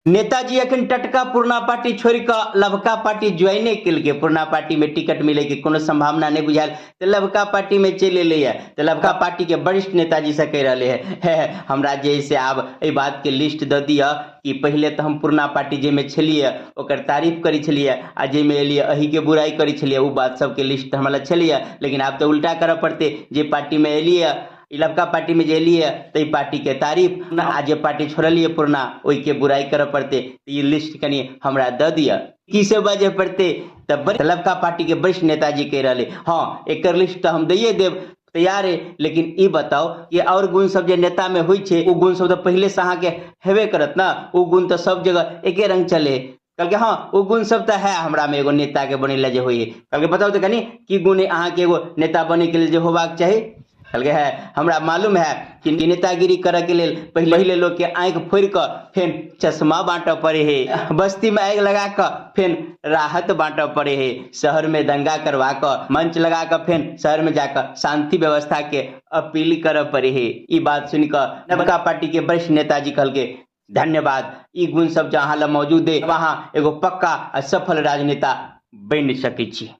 नेताजी अखन टटका पुरना पार्टी छोड़ के लबका पार्टी ज्वाइने केलके। पुरना पार्टी में टिकट मिले के कोनो संभावना नहीं बुझायल तो लबका पार्टी में चल एले। तो लबका पार्टी के वरिष्ठ नेताजी से कह रहे है हमरा जैसे आब ए बात के लिस्ट द दिया कि पहले तो हम पुरना पार्टी जे में छलिए ओकर तारीफ करी छलिए आ जे में एलिए अही के बुराई करी छलिए वो बात सबके लिस्ट हमरा छलिए। लेकिन आब तो उल्टा करऽ पड़ते, जे पार्टी में एलिए लबका पार्टी में जे एलिए तो पार्टी के तारीफ आ जे पार्टी छोड़लिए पुरना ओई के बुराई करे पड़ते। तो ये लिस्ट कनी हमरा द दिया की से बजे पड़ते। तब लबका पार्टी के वरिष्ठ नेताजी कह रहे हाँ एक लिस्ट तो हम दैये देव तैयार है, लेकिन ई बताओ कि और गुण सब जे नेता में हुई छे वो गुण सब तो पहले से अहाँ के हेबे करत ना। वो गुण तो सब जगह एके रंग चले। कल के हाँ वो गुण सब तो है हमरा में एगो नेता के बने जे हुई। कल के बताओ तो कनी की गुण अहाँ के एगो नेता बने के लिए जो होबाक चाहिए। कल के है हमरा मालूम है कि नेतागिरी करे के लिए पहले लोग के आंख फोड़ कर फिर चश्मा बांट पड़े है, बस्ती में आग लगा कर फिर राहत बांट पड़े है, शहर में दंगा करवा कर मंच लगा कर फिर शहर में जाकर शांति व्यवस्था के अपील कर पड़े है। ये बात सुनकर लबका पार्टी के वरिष्ठ नेताजी कहल के धन्यवाद, ई गुण सब जहाँ ला मौजूद है वहाँ एगो पक्का सफल राजनेता बन सकै छी।